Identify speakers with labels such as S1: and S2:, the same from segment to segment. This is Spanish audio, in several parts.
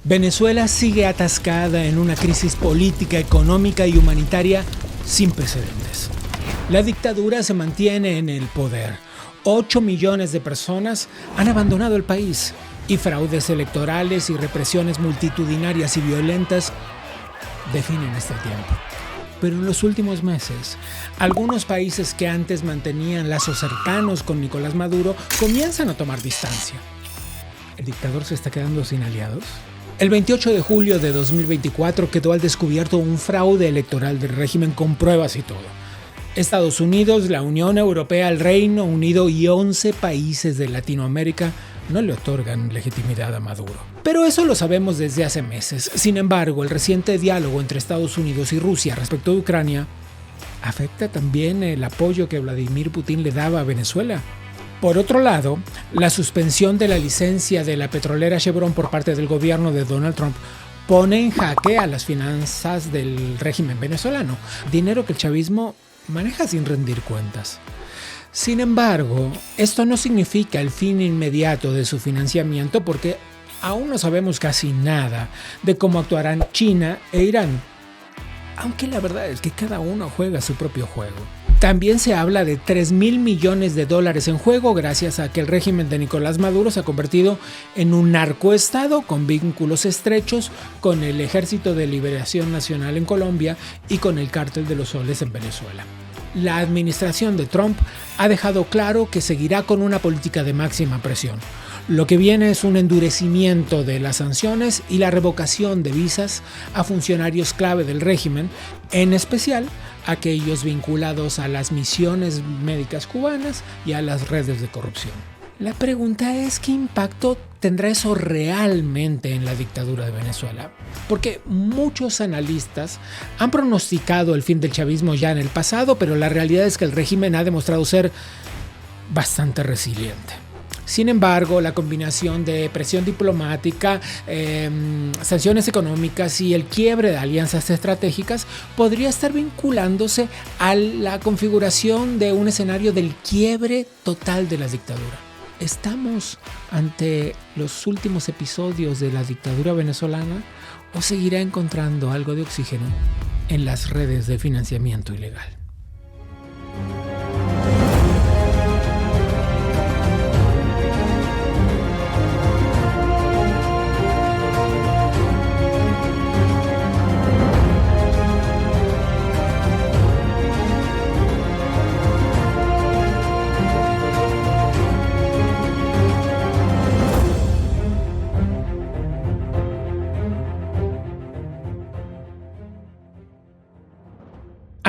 S1: Venezuela sigue atascada en una crisis política, económica y humanitaria sin precedentes. La dictadura se mantiene en el poder. 8 millones de personas han abandonado el país y fraudes electorales y represiones multitudinarias y violentas definen este tiempo. Pero en los últimos meses, algunos países que antes mantenían lazos cercanos con Nicolás Maduro comienzan a tomar distancia. ¿El dictador se está quedando sin aliados? El 28 de julio de 2024 quedó al descubierto un fraude electoral del régimen con pruebas y todo. Estados Unidos, la Unión Europea, el Reino Unido y 11 países de Latinoamérica no le otorgan legitimidad a Maduro. Pero eso lo sabemos desde hace meses. Sin embargo, el reciente diálogo entre Estados Unidos y Rusia respecto de Ucrania afecta también el apoyo que Vladimir Putin le daba a Venezuela. Por otro lado, la suspensión de la licencia de la petrolera Chevron por parte del gobierno de Donald Trump pone en jaque a las finanzas del régimen venezolano, dinero que el chavismo maneja sin rendir cuentas. Sin embargo, esto no significa el fin inmediato de su financiamiento porque aún no sabemos casi nada de cómo actuarán China e Irán, aunque la verdad es que cada uno juega su propio juego. También se habla de $3,000 millones en juego gracias a que el régimen de Nicolás Maduro se ha convertido en un narcoestado con vínculos estrechos con el Ejército de Liberación Nacional en Colombia y con el Cártel de los Soles en Venezuela. La administración de Trump ha dejado claro que seguirá con una política de máxima presión. Lo que viene es un endurecimiento de las sanciones y la revocación de visas a funcionarios clave del régimen, en especial aquellos vinculados a las misiones médicas cubanas y a las redes de corrupción. La pregunta es ¿qué impacto tendrá eso realmente en la dictadura de Venezuela? Porque muchos analistas han pronosticado el fin del chavismo ya en el pasado, pero la realidad es que el régimen ha demostrado ser bastante resiliente. Sin embargo, la combinación de presión diplomática, sanciones económicas y el quiebre de alianzas estratégicas podría estar vinculándose a la configuración de un escenario del quiebre total de la dictadura. ¿Estamos ante los últimos episodios de la dictadura venezolana o seguirá encontrando algo de oxígeno en las redes de financiamiento ilegal?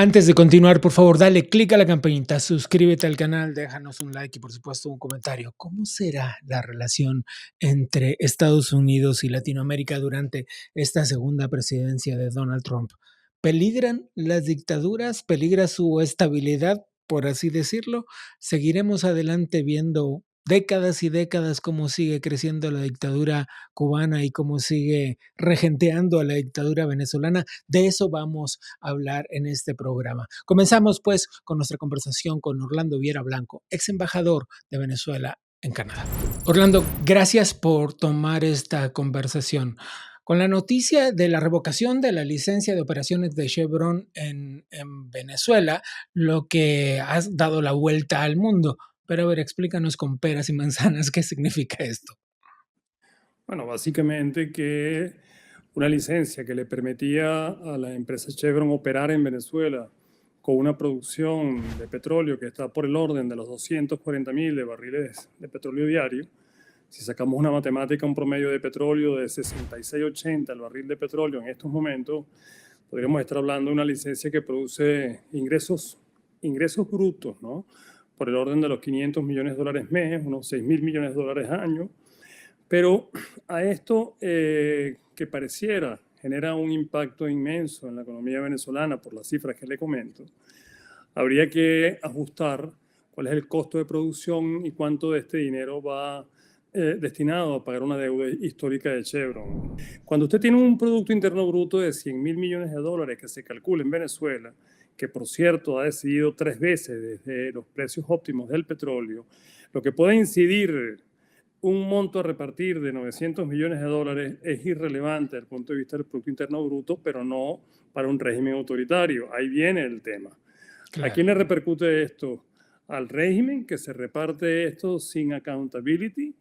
S1: Antes de continuar, por favor, dale click a la campanita, suscríbete al canal, déjanos un like y por supuesto un comentario. ¿Cómo será la relación entre Estados Unidos y Latinoamérica durante esta segunda presidencia de Donald Trump? ¿Peligran las dictaduras? ¿Peligra su estabilidad, por así decirlo? Seguiremos adelante viendo décadas y décadas cómo sigue creciendo la dictadura cubana y cómo sigue regenteando a la dictadura venezolana. De eso vamos a hablar en este programa. Comenzamos pues con nuestra conversación con Orlando Viera Blanco, ex embajador de Venezuela en Canadá. Orlando, gracias por tomar esta conversación. Con la noticia de la revocación de la licencia de operaciones de Chevron en Venezuela, lo que has dado la vuelta al mundo. Pero a ver, explícanos con peras y manzanas qué significa esto.
S2: Bueno, básicamente que una licencia que le permitía a la empresa Chevron operar en Venezuela con una producción de petróleo que está por el orden de los 240,000 de barriles de petróleo diario. Si sacamos una matemática, un promedio de petróleo de 66,80 el barril de petróleo en estos momentos, podríamos estar hablando de una licencia que produce ingresos brutos, ¿no? Por el orden de los $500 millones mes, unos $6,000 millones año. Pero a esto que pareciera genera un impacto inmenso en la economía venezolana por las cifras que le comento, habría que ajustar cuál es el costo de producción y cuánto de este dinero va destinado a pagar una deuda histórica de Chevron. Cuando usted tiene un Producto Interno Bruto de $100,000 millones que se calcula en Venezuela, que por cierto ha decidido 3 veces desde los precios óptimos del petróleo, lo que puede incidir un monto a repartir de 900 millones de dólares es irrelevante desde el punto de vista del Producto Interno Bruto, pero no para un régimen autoritario. Ahí viene el tema. ¿A quién
S1: Claro.
S2: le repercute esto? Al régimen, que se reparte esto sin accountability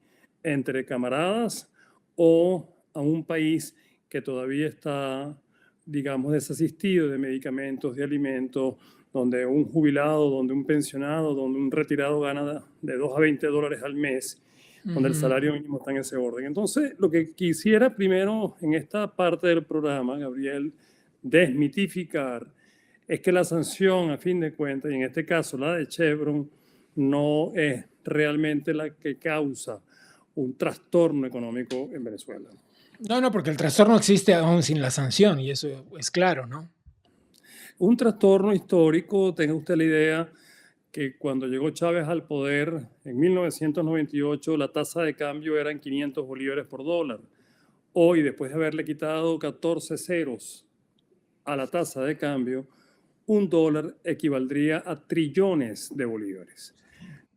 S2: entre camaradas, o a un país que todavía está, digamos, desasistido de medicamentos, de alimentos, donde un jubilado, donde un pensionado, donde un retirado gana de 2 a 20 dólares al mes, donde el
S1: Ujú.
S2: salario mínimo está en ese orden. Entonces, lo que quisiera primero en esta parte del programa, Gabriel, desmitificar, es que la sanción, a fin de cuentas, y en este caso la de Chevron, no es realmente la que causa un trastorno económico en Venezuela.
S1: No, no, porque el trastorno existe aún sin la sanción, y eso es claro, ¿no?
S2: Un trastorno histórico, tenga usted la idea que cuando llegó Chávez al poder en 1998 la tasa de cambio era en 500 bolívares por dólar. Hoy, después de haberle quitado 14 ceros a la tasa de cambio, un dólar equivaldría a trillones de bolívares.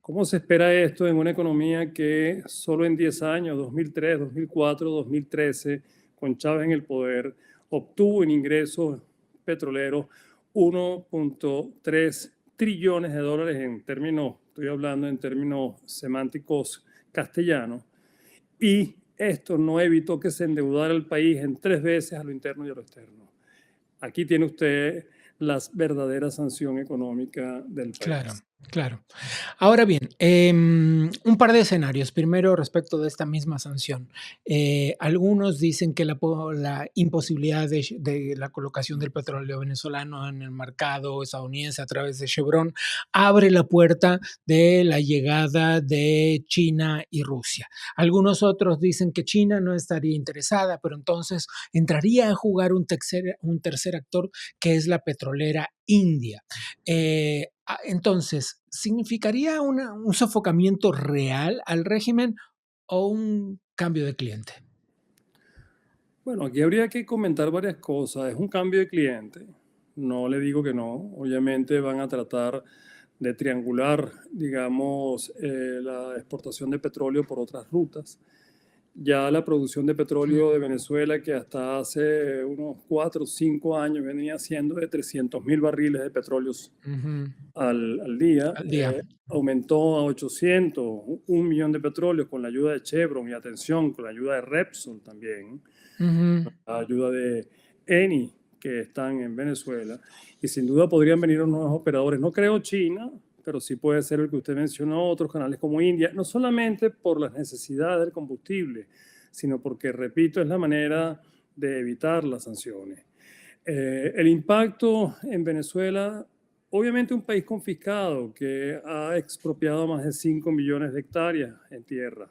S2: ¿Cómo se espera esto en una economía que solo en 10 años, 2003, 2004, 2013, con Chávez en el poder, obtuvo en ingresos petroleros 1.3 trillones de dólares en términos, estoy hablando en términos semánticos castellanos, y esto no evitó que se endeudara el país en 3 veces a lo interno y a lo externo? Aquí tiene usted la verdadera sanción económica del
S1: Claro,
S2: país.
S1: claro. Ahora bien, un par de escenarios. Primero, respecto de esta misma sanción. Algunos dicen que la imposibilidad de la colocación del petróleo venezolano en el mercado estadounidense a través de Chevron abre la puerta de la llegada de China y Rusia. Algunos otros dicen que China no estaría interesada, pero entonces entraría a jugar un tercer actor, que es la petrolera India. Entonces, ¿significaría un sofocamiento real al régimen o un cambio de cliente?
S2: Bueno, aquí habría que comentar varias cosas. Es un cambio de cliente. No le digo que no. Obviamente van a tratar de triangular, digamos, la exportación de petróleo por otras rutas. Ya la producción de petróleo de Venezuela, que hasta hace unos 4 o 5 años venía siendo de 300.000 barriles de petróleo
S1: Ujú.
S2: al día,
S1: Al día.
S2: aumentó a 800, 1 millón de petróleos con la ayuda de Chevron y atención, con la ayuda de Repsol también,
S1: Ujú.
S2: la ayuda de Eni, que están en Venezuela, y sin duda podrían venir nuevos operadores. No creo China, pero sí puede ser el que usted mencionó, otros canales como India, no solamente por las necesidades del combustible, sino porque, repito, es la manera de evitar las sanciones. El impacto en Venezuela, obviamente un país confiscado que ha expropiado más de 5 millones de hectáreas en tierra,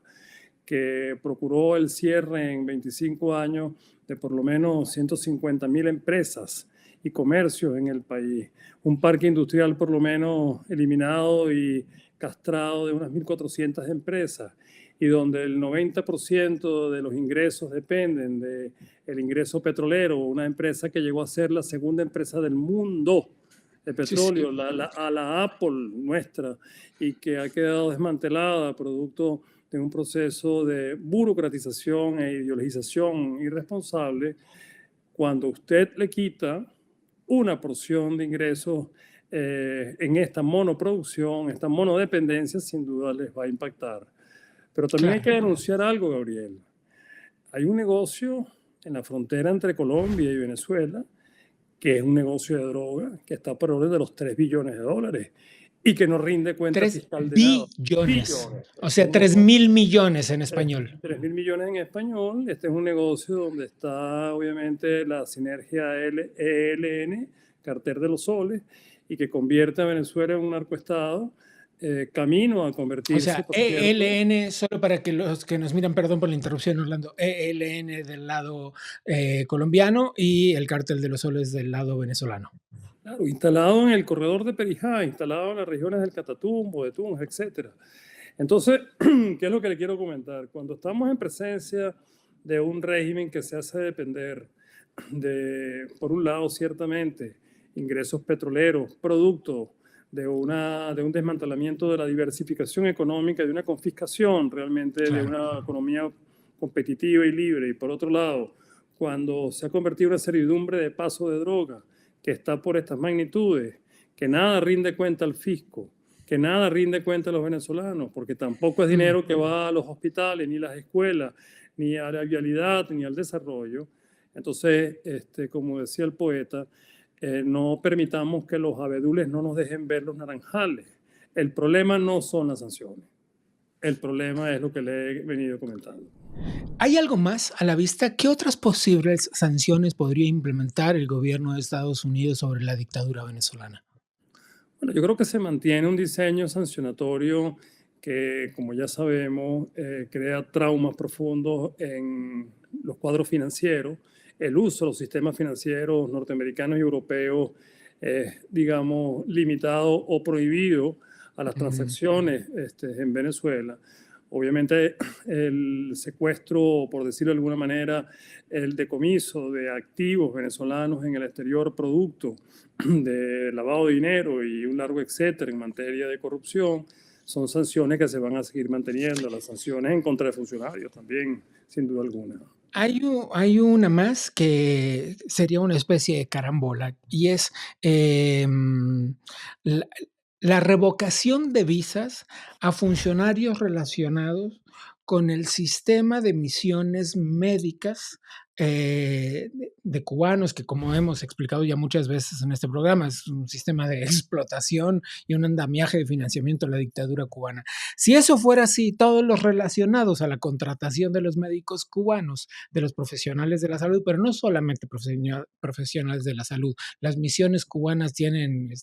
S2: que procuró el cierre en 25 años de por lo menos 150.000 empresas y comercios en el país, un parque industrial por lo menos eliminado y castrado de unas 1.400 empresas, y donde el 90% de los ingresos dependen del ingreso petrolero, una empresa que llegó a ser la segunda empresa del mundo de
S1: Sí, sí.
S2: petróleo, a la Apple nuestra, y que ha quedado desmantelada producto de un proceso de burocratización e ideologización irresponsable. Cuando usted le quita una porción de ingresos en esta monoproducción, esta monodependencia, sin duda les va a impactar. Pero también hay
S1: Claro.
S2: que denunciar algo, Gabriel. Hay un negocio en la frontera entre Colombia y Venezuela, que es un negocio de droga, que está por orden de los 3 billones de dólares y que no rinde cuenta
S1: 3
S2: fiscal de nada.
S1: billones.
S2: Billones.
S1: O
S2: Este es
S1: sea,
S2: un
S1: 3.000 millones en
S2: 3,
S1: español.
S2: 3.000 millones en español. Este es un negocio donde está obviamente la sinergia ELN, Cartel de los Soles, y que convierte a Venezuela en un narcoestado, camino a
S1: O
S2: convertirse,
S1: sea,
S2: por cierto.
S1: ELN, solo para que los que nos miran, perdón por la interrupción, Orlando, ELN del lado colombiano y el Cártel de los Soles del lado venezolano.
S2: Claro, instalado en el corredor de Perijá, instalado en las regiones del Catatumbo, de Tunja, etc. Entonces, ¿qué es lo que le quiero comentar? Cuando estamos en presencia de un régimen que se hace depender de, por un lado, ciertamente, ingresos petroleros, producto de un desmantelamiento de la diversificación económica, de una confiscación realmente de
S1: Claro.
S2: una economía competitiva y libre. Y por otro lado, cuando se ha convertido en una servidumbre de paso de droga que está por estas magnitudes, que nada rinde cuenta al fisco, que nada rinde cuenta a los venezolanos, porque tampoco es
S1: Mm.
S2: dinero que va a los hospitales, ni las escuelas, ni a la vialidad, ni al desarrollo. Entonces, como decía el poeta, no permitamos que los abedules no nos dejen ver los naranjales. El problema no son las sanciones, el problema es lo que le he venido comentando.
S1: ¿Hay algo más a la vista? ¿Qué otras posibles sanciones podría implementar el gobierno de Estados Unidos sobre la dictadura venezolana?
S2: Bueno, yo creo que se mantiene un diseño sancionatorio que, como ya sabemos, crea traumas profundos en los cuadros financieros. El uso de los sistemas financieros norteamericanos y europeos es, digamos, limitado o prohibido a las
S1: Mm,
S2: transacciones en Venezuela. Obviamente, el secuestro, por decirlo de alguna manera, el decomiso de activos venezolanos en el exterior, producto de lavado de dinero y un largo etcétera en materia de corrupción, son sanciones que se van a seguir manteniendo. Las sanciones en contra de funcionarios también, sin duda alguna.
S1: hay una más que sería una especie de carambola y es la, la revocación de visas a funcionarios relacionados con el sistema de misiones médicas de cubanos, que como hemos explicado ya muchas veces en este programa, es un sistema de explotación y un andamiaje de financiamiento de la dictadura cubana. Si eso fuera así, todos los relacionados a la contratación de los médicos cubanos, de los profesionales de la salud, pero no solamente profesionales de la salud, las misiones cubanas tienen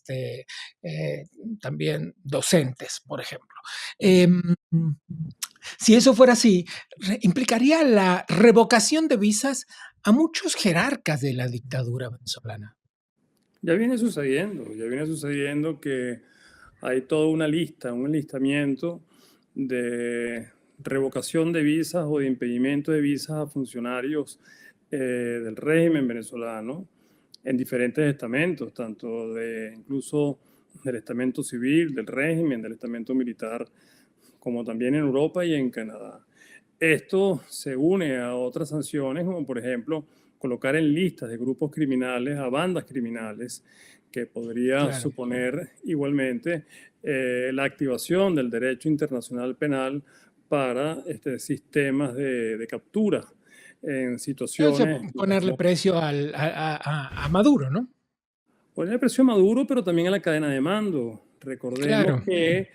S1: también docentes, por ejemplo. Eh, si eso fuera así, implicaría la revocación de visas a muchos jerarcas de la dictadura venezolana.
S2: Ya viene sucediendo que hay toda una lista, un enlistamiento de revocación de visas o de impedimento de visas a funcionarios del régimen venezolano en diferentes estamentos, tanto de incluso del estamento civil, del régimen, del estamento militar, como también en Europa y en Canadá. Esto se une a otras sanciones, como por ejemplo colocar en listas de grupos criminales a bandas criminales, que podría
S1: Claro.
S2: suponer igualmente la activación del derecho internacional penal para sistemas de captura en
S1: Eso,
S2: situaciones,
S1: ponerle
S2: digamos,
S1: precio a Maduro, ¿no?
S2: poner presión a Maduro, pero también a la cadena de mando. Recordemos
S1: Claro.
S2: que,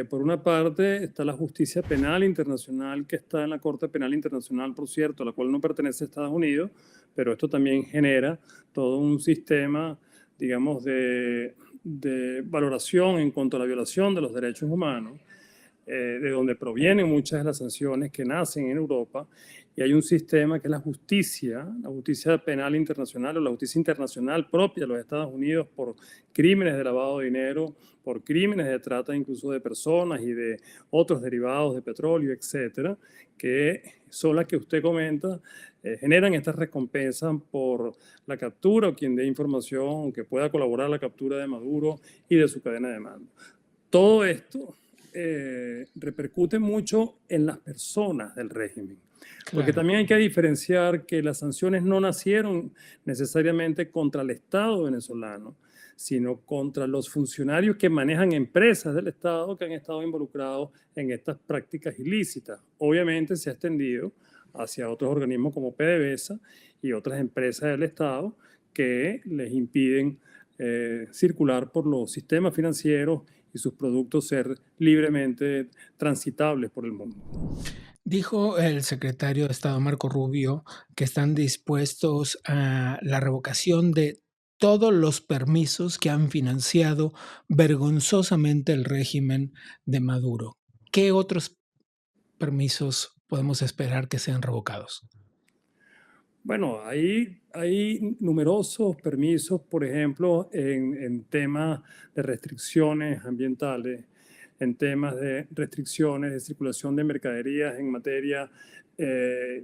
S2: por una parte, está la justicia penal internacional, que está en la Corte Penal Internacional, por cierto, a la cual no pertenece a Estados Unidos, pero esto también genera todo un sistema, digamos, de valoración en cuanto a la violación de los derechos humanos, de donde provienen muchas de las sanciones que nacen en Europa, y hay un sistema que es la justicia penal internacional o la justicia internacional propia de los Estados Unidos por crímenes de lavado de dinero, por crímenes de trata incluso de personas y de otros derivados de petróleo, etcétera, que son las que usted comenta, generan estas recompensas por la captura o quien dé información que pueda colaborar a la captura de Maduro y de su cadena de mando. Todo esto repercute mucho en las personas del régimen. Porque
S1: Claro.
S2: también hay que diferenciar que las sanciones no nacieron necesariamente contra el Estado venezolano, sino contra los funcionarios que manejan empresas del Estado que han estado involucrados en estas prácticas ilícitas. Obviamente se ha extendido hacia otros organismos como PDVSA y otras empresas del Estado que les impiden circular por los sistemas financieros y sus productos ser libremente transitables por el mundo.
S1: Dijo el secretario de Estado Marco Rubio que están dispuestos a la revocación de todos los permisos que han financiado vergonzosamente el régimen de Maduro. ¿Qué otros permisos podemos esperar que sean revocados?
S2: Bueno, hay numerosos permisos, por ejemplo, en temas de restricciones ambientales. en temas de restricciones de circulación de mercaderías, en materia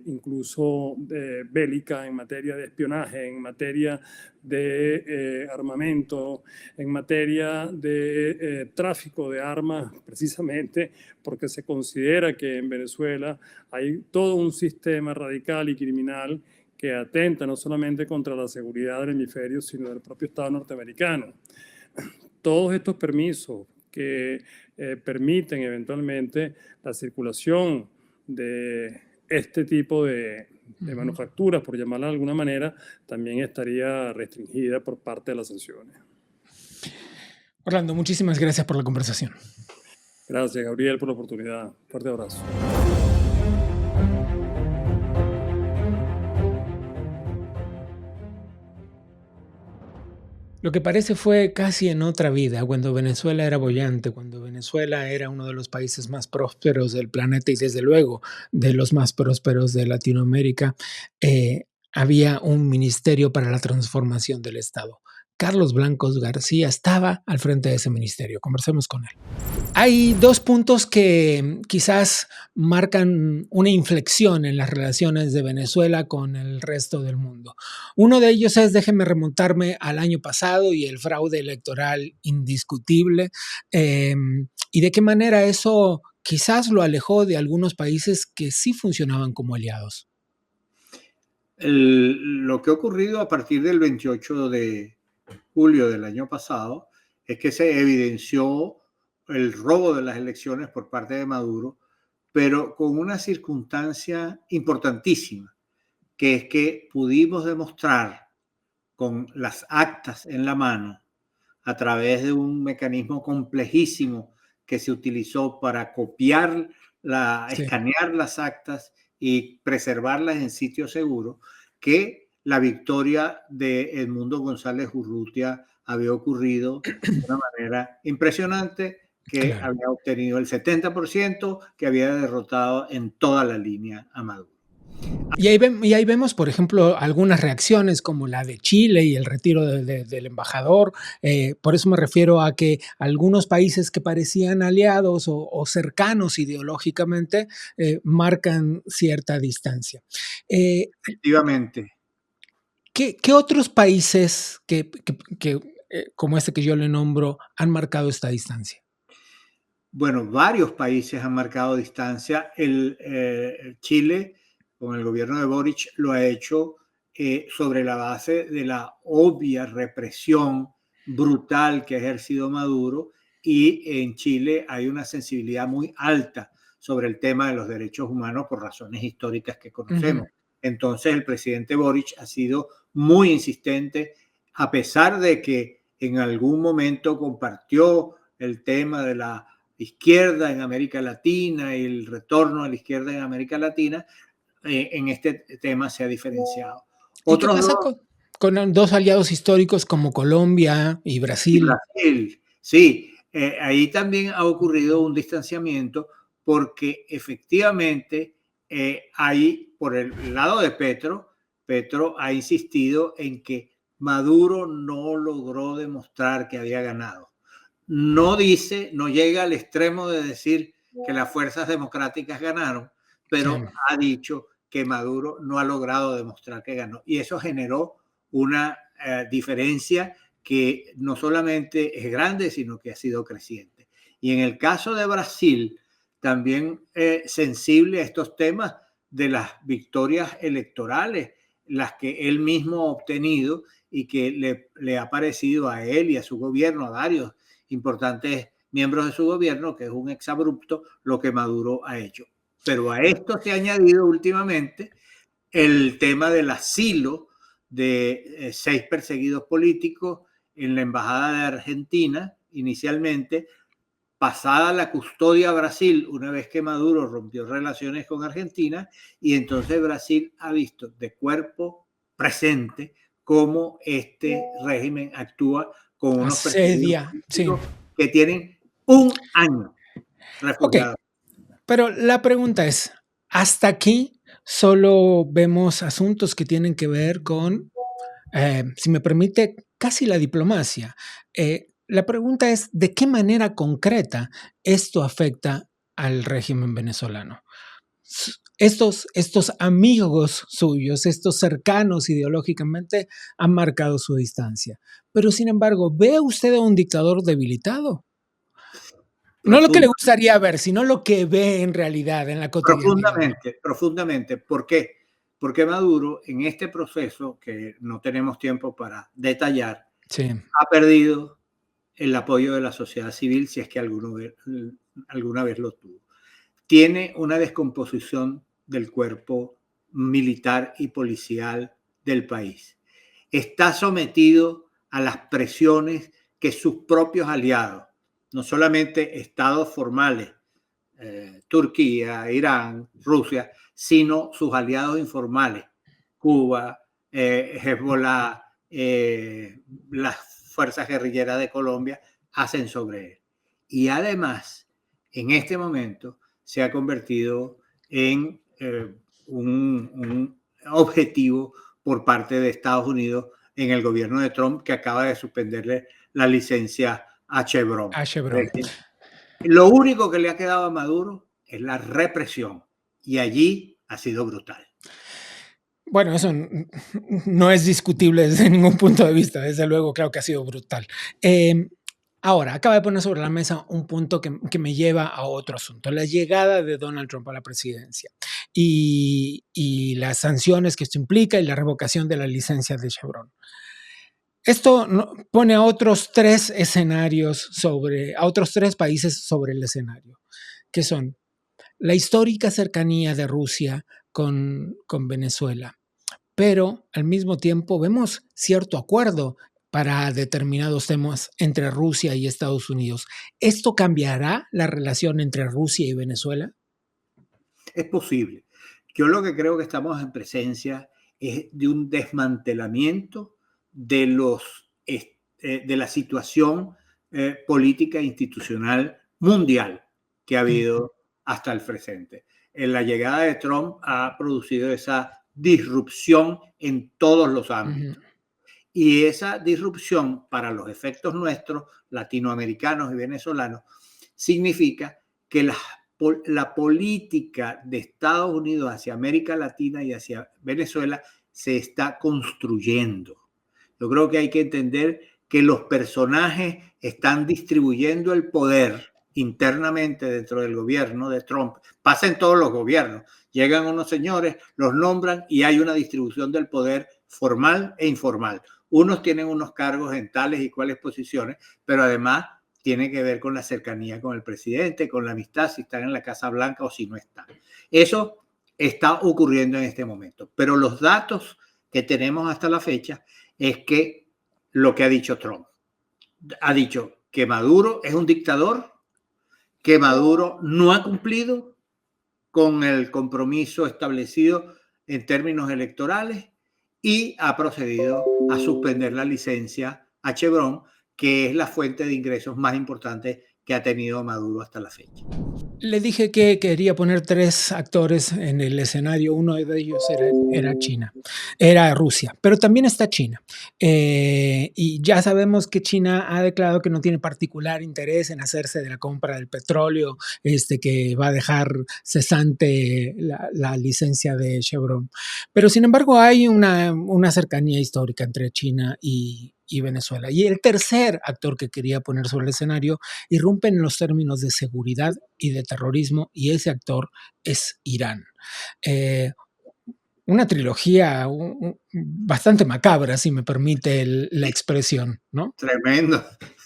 S2: incluso bélica, en materia de espionaje, en materia de armamento, en materia de tráfico de armas, precisamente porque se considera que en Venezuela hay todo un sistema radical y criminal que atenta no solamente contra la seguridad del hemisferio, sino del propio Estado norteamericano. Todos estos permisos que permiten eventualmente la circulación de este tipo de manufacturas, por llamarla de alguna manera, también estaría restringida por parte de las sanciones.
S1: Orlando, muchísimas gracias por la conversación.
S2: Gracias, Gabriel, por la oportunidad. Fuerte abrazo.
S1: Lo que parece fue casi en otra vida, cuando Venezuela era bollante, cuando Venezuela era uno de los países más prósperos del planeta y desde luego de los más prósperos de Latinoamérica, había un ministerio para la transformación del Estado. Carlos Blancos García estaba al frente de ese ministerio. Conversemos con él. Hay dos puntos que quizás marcan una inflexión en las relaciones de Venezuela con el resto del mundo. Uno de ellos es, déjenme remontarme al año pasado y el fraude electoral indiscutible, y de qué manera eso quizás lo alejó de algunos países que sí funcionaban como aliados.
S3: Lo que ha ocurrido a partir del 28 de julio del año pasado es que se evidenció el robo de las elecciones por parte de Maduro, pero con una circunstancia importantísima, que es que pudimos demostrar con las actas en la mano, a través de un mecanismo complejísimo que se utilizó para copiar, escanear las actas y preservarlas en sitio seguro, que la victoria de Edmundo González Urrutia había ocurrido de una manera impresionante, que había obtenido el 70%, que había derrotado en toda la línea a Maduro.
S1: Y ahí vemos, por ejemplo, algunas reacciones como la de Chile y el retiro del embajador. Por eso me refiero a que algunos países que parecían aliados o cercanos ideológicamente marcan cierta distancia.
S3: Efectivamente.
S1: ¿Qué otros países como este que yo le nombro han marcado esta distancia?
S3: Bueno, varios países han marcado distancia. Chile, con el gobierno de Boric, lo ha hecho sobre la base de la obvia represión brutal que ha ejercido Maduro, y en Chile hay una sensibilidad muy alta sobre el tema de los derechos humanos por razones históricas que conocemos. Entonces el presidente Boric ha sido muy insistente, a pesar de que en algún momento compartió el tema de la izquierda en América Latina y el retorno a la izquierda en América Latina. En este tema se ha diferenciado.
S1: ¿Y qué pasa con dos aliados históricos como Colombia y Brasil?
S3: Sí, ahí también ha ocurrido un distanciamiento, porque efectivamente hay, por el lado de Petro ha insistido en que Maduro no logró demostrar que había ganado. No llega al extremo de decir que las fuerzas democráticas ganaron, pero ha dicho que Maduro no ha logrado demostrar que ganó. Y eso generó una diferencia que no solamente es grande, sino que ha sido creciente. Y en el caso de Brasil, también sensible a estos temas de las victorias electorales, las que él mismo ha obtenido y que le ha parecido a él y a su gobierno, a varios importantes miembros de su gobierno, que es un exabrupto lo que Maduro ha hecho. Pero a esto se ha añadido últimamente el tema del asilo de 6 perseguidos políticos en la Embajada de Argentina, inicialmente, pasada la custodia a Brasil, una vez que Maduro rompió relaciones con Argentina, y entonces Brasil ha visto de cuerpo presente cómo este régimen actúa con unos
S1: asedia,
S3: que tienen un año refugiados.
S1: Okay. Pero la pregunta es, hasta aquí solo vemos asuntos que tienen que ver con, si me permite, casi la diplomacia. la pregunta es, ¿de qué manera concreta esto afecta al régimen venezolano? Estos amigos suyos, estos cercanos ideológicamente, han marcado su distancia. Pero sin embargo, ¿ve usted a un dictador debilitado? No lo que le gustaría ver, sino lo que ve en realidad, en la cotidianidad.
S3: Profundamente. ¿Por qué? Porque Maduro, en este proceso, que no tenemos tiempo para detallar,
S1: sí,
S3: ha perdido el apoyo de la sociedad civil, si es que alguna vez lo tuvo. Tiene una descomposición del cuerpo militar y policial del país. Está sometido a las presiones que sus propios aliados, no solamente estados formales, Turquía, Irán, Rusia, sino sus aliados informales, Cuba, Hezbollah, las fuerzas guerrilleras de Colombia, hacen sobre él. Y además, en este momento, se ha convertido en un objetivo por parte de Estados Unidos en el gobierno de Trump, que acaba de suspenderle la licencia a Chevron. Lo único que le ha quedado a Maduro es la represión, y allí ha sido brutal.
S1: Bueno, eso no es discutible desde ningún punto de vista, desde luego, claro que ha sido brutal. Ahora, acaba de poner sobre la mesa un punto que me lleva a otro asunto, la llegada de Donald Trump a la presidencia y las sanciones que esto implica y la revocación de la licencia de Chevron. Esto pone a otros tres escenarios a otros tres países sobre el escenario, que son la histórica cercanía de Rusia con Venezuela, pero al mismo tiempo vemos cierto acuerdo para determinados temas entre Rusia y Estados Unidos. ¿Esto cambiará la relación entre Rusia y Venezuela?
S3: Es posible. Yo lo que creo que estamos en presencia es de un desmantelamiento de la situación política e institucional mundial que ha habido hasta el presente. La llegada de Trump ha producido esa disrupción en todos los ámbitos. Y esa disrupción, para los efectos nuestros, latinoamericanos y venezolanos, significa que la política de Estados Unidos hacia América Latina y hacia Venezuela se está construyendo. Yo creo que hay que entender que los personajes están distribuyendo el poder internamente dentro del gobierno de Trump. Pasa en todos los gobiernos. Llegan unos señores, los nombran y hay una distribución del poder formal e informal. Unos tienen unos cargos en tales y cuales posiciones, pero además tiene que ver con la cercanía con el presidente, con la amistad, si están en la Casa Blanca o si no están. Eso está ocurriendo en este momento. Pero los datos que tenemos hasta la fecha es que lo que ha dicho Trump. Ha dicho que Maduro es un dictador, que Maduro no ha cumplido con el compromiso establecido en términos electorales y ha procedido a suspender la licencia a Chevron, que es la fuente de ingresos más importante que ha tenido Maduro hasta la fecha.
S1: Le dije que quería poner tres actores en el escenario. Uno de ellos era Rusia, pero también está China. Y ya sabemos que China ha declarado que no tiene particular interés en hacerse de la compra del petróleo, que va a dejar cesante la licencia de Chevron. Pero sin embargo hay una cercanía histórica entre China y Venezuela. Y el tercer actor que quería poner sobre el escenario irrumpe en los términos de seguridad y de terrorismo, y ese actor es Irán. Una trilogía bastante macabra, si me permite la expresión, ¿no?
S3: Tremendo,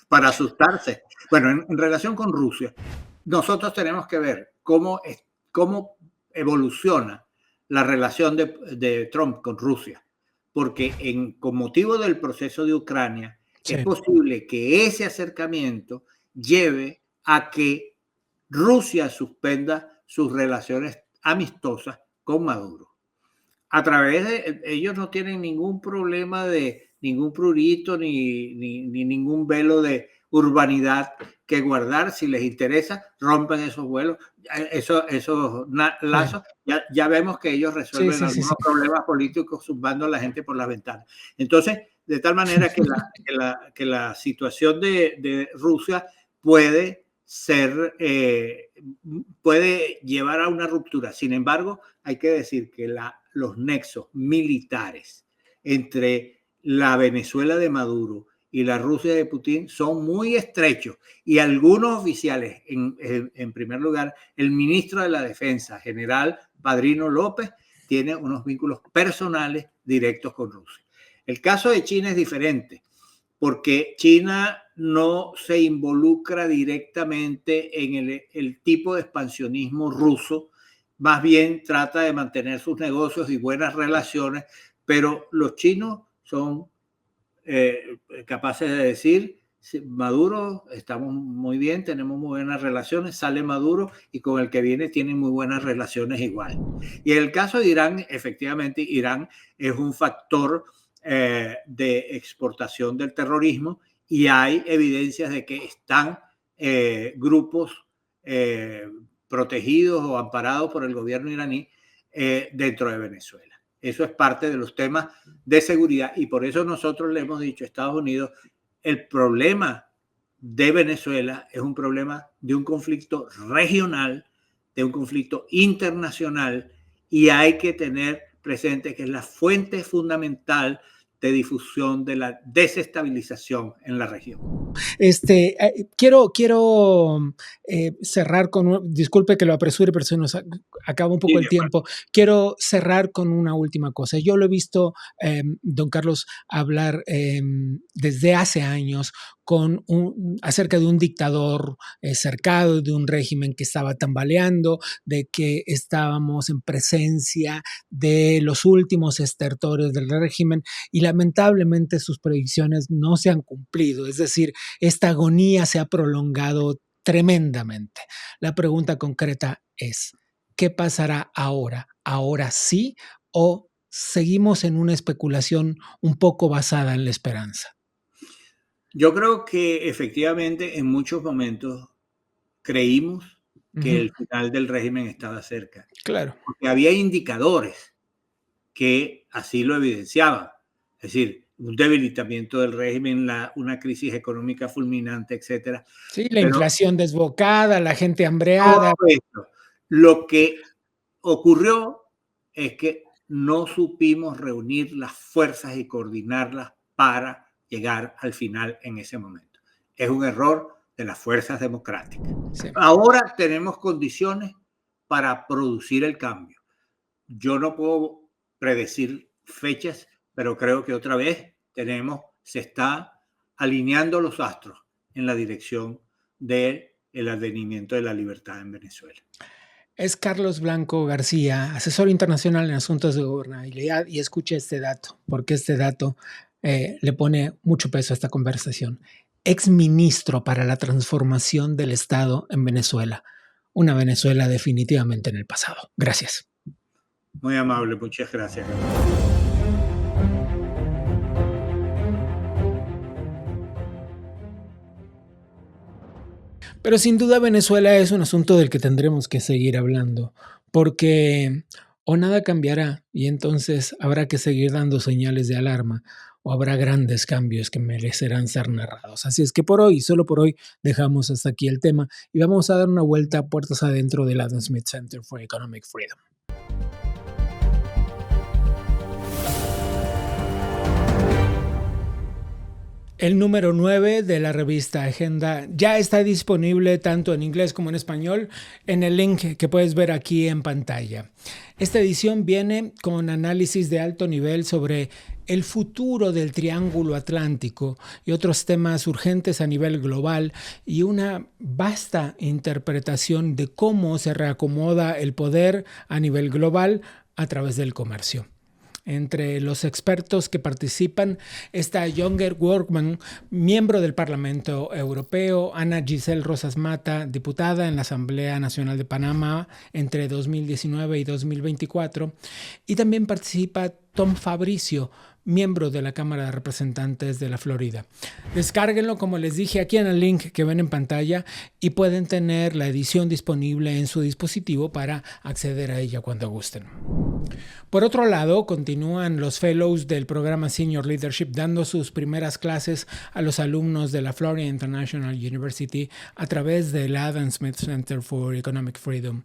S3: para asustarse. Bueno, en relación con Rusia, nosotros tenemos que ver cómo evoluciona la relación de Trump con Rusia, porque con motivo del proceso de Ucrania, es posible que ese acercamiento lleve a que Rusia suspenda sus relaciones amistosas con Maduro. A través de ellos no tienen ningún problema de ningún prurito ni ningún velo de urbanidad que guardar. Si les interesa, rompen esos vuelos, esos lazos. Ya vemos que ellos resuelven algunos problemas políticos zumbando a la gente por las ventanas. Entonces, de tal manera que la situación de Rusia puede puede llevar a una ruptura. Sin embargo, hay que decir que los nexos militares entre la Venezuela de Maduro y la Rusia de Putin son muy estrechos, y algunos oficiales, en primer lugar, el ministro de la Defensa, general Padrino López, tiene unos vínculos personales directos con Rusia. El caso de China es diferente, porque China no se involucra directamente en el tipo de expansionismo ruso, más bien trata de mantener sus negocios y buenas relaciones, pero los chinos son capaces de decir: Maduro, estamos muy bien, tenemos muy buenas relaciones, sale Maduro y con el que viene tienen muy buenas relaciones igual. Y en el caso de Irán, efectivamente, Irán es un factor de exportación del terrorismo, y hay evidencias de que están grupos protegidos o amparados por el gobierno iraní dentro de Venezuela. Eso es parte de los temas de seguridad, y por eso nosotros le hemos dicho a Estados Unidos: el problema de Venezuela es un problema de un conflicto regional, de un conflicto internacional, y hay que tener presente que es la fuente fundamental de difusión de la desestabilización en la región.
S1: Quiero cerrar con, disculpe que lo apresure, pero se nos acaba un poco el tiempo. Quiero cerrar con una última cosa. Yo lo he visto, don Carlos, hablar desde hace años acerca de un dictador cercado, de un régimen que estaba tambaleando, de que estábamos en presencia de los últimos estertores del régimen, y lamentablemente sus predicciones no se han cumplido. Es decir, esta agonía se ha prolongado tremendamente. La pregunta concreta es: ¿qué pasará ahora? ¿Ahora sí? ¿O seguimos en una especulación un poco basada en la esperanza?
S3: Yo creo que efectivamente en muchos momentos creímos que el final del régimen estaba cerca.
S1: Claro.
S3: Porque había indicadores que así lo evidenciaban. Es decir, un debilitamiento del régimen, una crisis económica fulminante, etc.
S1: Sí, la inflación desbocada, la gente hambreada.
S3: Todo esto. Lo que ocurrió es que no supimos reunir las fuerzas y coordinarlas para llegar al final en ese momento. Es un error de las fuerzas democráticas. Sí. Ahora tenemos condiciones para producir el cambio. Yo no puedo predecir fechas, pero creo que otra vez se está alineando los astros en la dirección del advenimiento de la libertad en Venezuela.
S1: Es Carlos Blanco García, asesor internacional en asuntos de gobernabilidad, y escuche este dato, porque este dato le pone mucho peso a esta conversación. Exministro para la transformación del Estado en Venezuela. Una Venezuela definitivamente en el pasado. Gracias.
S3: Muy amable, muchas gracias.
S1: Pero sin duda Venezuela es un asunto del que tendremos que seguir hablando, porque o nada cambiará y entonces habrá que seguir dando señales de alarma, o habrá grandes cambios que merecerán ser narrados. Así es que por hoy, solo por hoy, dejamos hasta aquí el tema y vamos a dar una vuelta a puertas adentro del Adam Smith Center for Economic Freedom. El número 9 de la revista Agenda ya está disponible tanto en inglés como en español en el link que puedes ver aquí en pantalla. Esta edición viene con análisis de alto nivel sobre el futuro del Triángulo Atlántico y otros temas urgentes a nivel global, y una vasta interpretación de cómo se reacomoda el poder a nivel global a través del comercio. Entre los expertos que participan está Younger Workman, miembro del Parlamento Europeo, Ana Giselle Rosas Mata, diputada en la Asamblea Nacional de Panamá entre 2019 y 2024, y también participa Tom Fabricio, miembro de la Cámara de Representantes de la Florida. Descárguenlo, como les dije, aquí en el link que ven en pantalla, y pueden tener la edición disponible en su dispositivo para acceder a ella cuando gusten. Por otro lado, continúan los fellows del programa Senior Leadership dando sus primeras clases a los alumnos de la Florida International University a través del Adam Smith Center for Economic Freedom.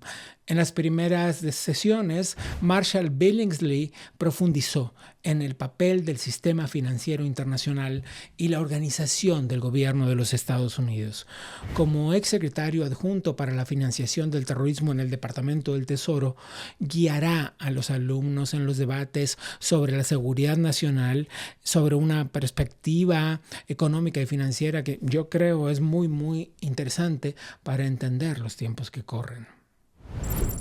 S1: En las primeras sesiones, Marshall Billingsley profundizó en el papel del sistema financiero internacional y la organización del gobierno de los Estados Unidos. Como exsecretario adjunto para la financiación del terrorismo en el Departamento del Tesoro, guiará a los alumnos en los debates sobre la seguridad nacional, sobre una perspectiva económica y financiera que yo creo es muy, muy interesante para entender los tiempos que corren.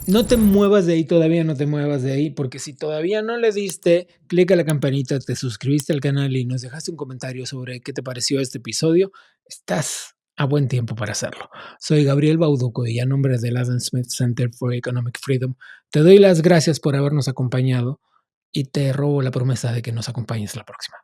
S1: No te muevas de ahí, todavía no te muevas de ahí, porque si todavía no le diste clic a la campanita, te suscribiste al canal y nos dejaste un comentario sobre qué te pareció este episodio, estás a buen tiempo para hacerlo. Soy Gabriel Bauduco y a nombre del Adam Smith Center for Economic Freedom, te doy las gracias por habernos acompañado y te robo la promesa de que nos acompañes la próxima.